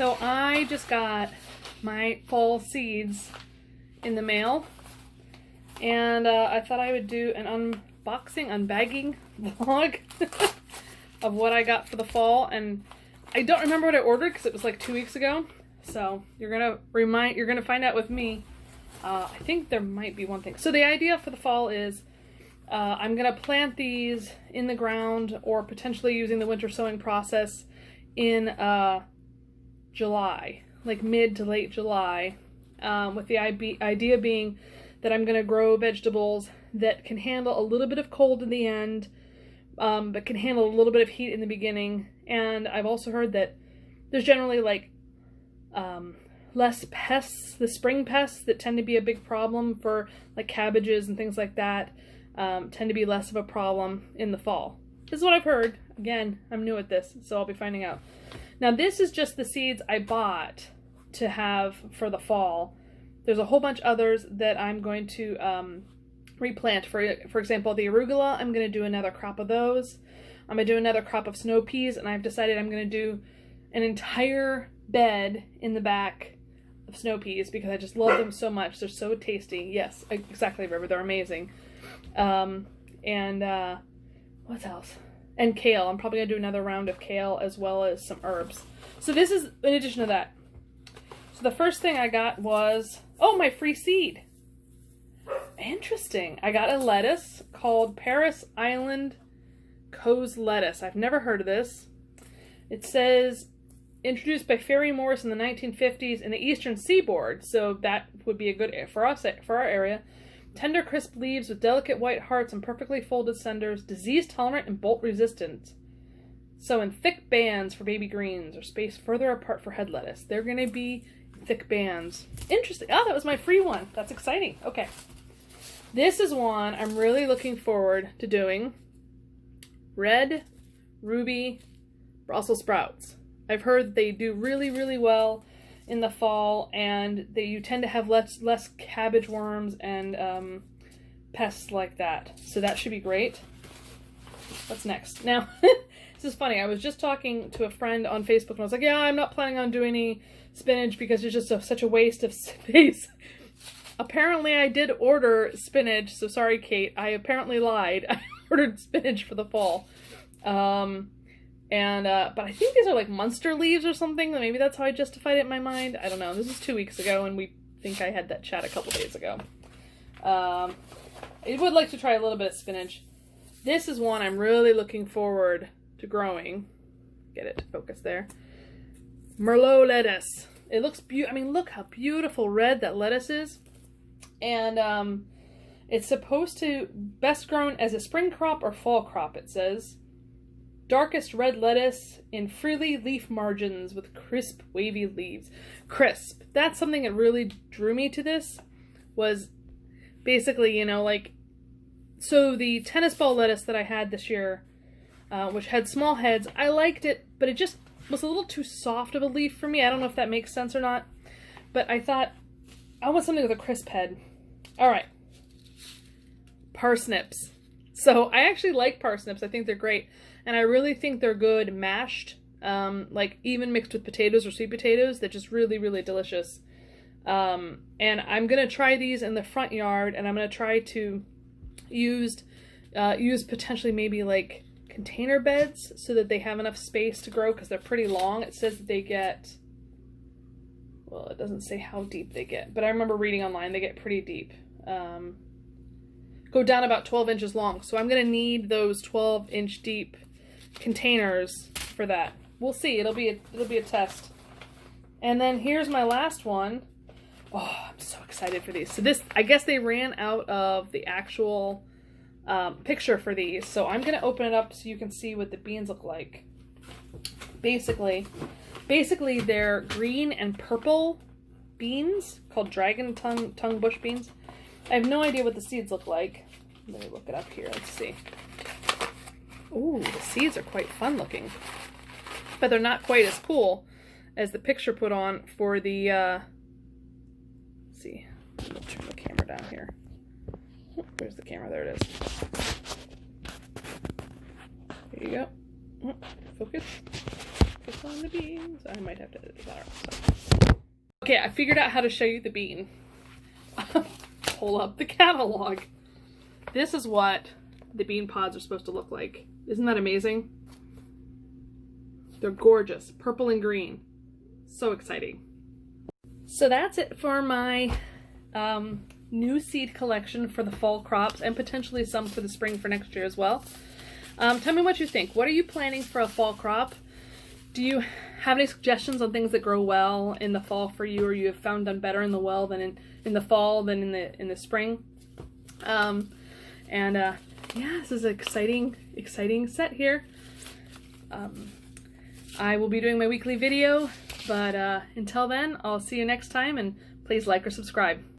So I just got my fall seeds in the mail, and I thought I would do an unboxing, unbagging vlog of what I got for the fall. And I don't remember what I ordered because it was like 2 weeks ago. So you're gonna find out with me. I think there might be one thing. So the idea for the fall is I'm gonna plant these in the ground or potentially using the winter sowing process in July, like mid to late July, with the idea being that I'm gonna grow vegetables that can handle a little bit of cold in the end, but can handle a little bit of heat in the beginning. And I've also heard that there's generally like less pests, the spring pests that tend to be a big problem for like cabbages and things like that, tend to be less of a problem in the fall. This is what I've heard. Again, I'm new at this, so I'll be finding out. Now this is just the seeds I bought to have for the fall. There's a whole bunch others that I'm going to replant. For example, the arugula, I'm going to do another crop of those. I'm going to do another crop of snow peas, and I've decided I'm going to do an entire bed in the back of snow peas because I just love them so much. They're so tasty. Yes, exactly, River. They're amazing. What else? And kale. I'm probably going to do another round of kale as well as some herbs. So this is in addition to that. So the first thing I got was, oh, my free seed. Interesting. I got a lettuce called Paris Island Co's lettuce. I've never heard of this. It says introduced by Ferry Morris in the 1950s in the Eastern Seaboard, so that would be a good for us, for our area. Tender, crisp leaves with delicate white hearts and perfectly folded centers, disease tolerant and bolt resistant. So in thick bands for baby greens or spaced further apart for head lettuce. They're going to be thick bands. Interesting. Oh, that was my free one. That's exciting. Okay. This is one I'm really looking forward to doing. Red Ruby Brussels sprouts. I've heard that they do really, really well in the fall, and that you tend to have less cabbage worms and pests like that. So that should be great. What's next? Now, this is funny. I was just talking to a friend on Facebook, and I was like, yeah, I'm not planning on doing any spinach because it's just such a waste of space. Apparently, I did order spinach, so sorry, Kate. I apparently lied. I ordered spinach for the fall. But I think these are like Munster leaves or something. Maybe that's how I justified it in my mind. I don't know. This was 2 weeks ago, and we think I had that chat a couple days ago. I would like to try a little bit of spinach. This is one I'm really looking forward to growing. Get it to focus there. Merlot lettuce. It looks beautiful. I mean, look how beautiful red that lettuce is. And it's supposed to best grown as a spring crop or fall crop, it says. Darkest red lettuce in frilly leaf margins with crisp, wavy leaves. Crisp. That's something that really drew me to this. Was basically, you know, like, so the tennis ball lettuce that I had this year, which had small heads, I liked it, but it just was a little too soft of a leaf for me. I don't know if that makes sense or not, but I thought, I want something with a crisp head. All right. Parsnips. So I actually like parsnips. I think they're great. And I really think they're good mashed, like even mixed with potatoes or sweet potatoes. They're just really, really delicious. And I'm going to try these in the front yard, and I'm going to try to use potentially maybe like container beds so that they have enough space to grow because they're pretty long. It says that they get, well, it doesn't say how deep they get, but I remember reading online they get pretty deep. Go down about 12 inches long. So I'm going to need those 12-inch deep containers for that. We'll see. It'll be a test. And then here's my last one. Oh, I'm so excited for these. So this, I guess they ran out of the actual picture for these. So I'm going to open it up so you can see what the beans look like. Basically they're green and purple beans called dragon tongue bush beans. I have no idea what the seeds look like. Let me look it up here. Let's see. Ooh, the seeds are quite fun looking. But they're not quite as cool as the picture put on for the, let's see. I'll turn the camera down here. Where's the camera? There it is. There you go. Focus. Focus on the beans. I might have to edit this out. Okay, I figured out how to show you the bean. Pull up the catalog. This is what the bean pods are supposed to look like. Isn't that amazing? They're gorgeous, purple and green. So exciting. So that's it for my new seed collection for the fall crops, and potentially some for the spring for next year as well. Tell me what you think. What are you planning for a fall crop? Do you have any suggestions on things that grow well in the fall for you, or you have found done better in the well than in the fall than in the spring? Yeah, this is an exciting set here. I will be doing my weekly video, but until then, I'll see you next time, and please like or subscribe.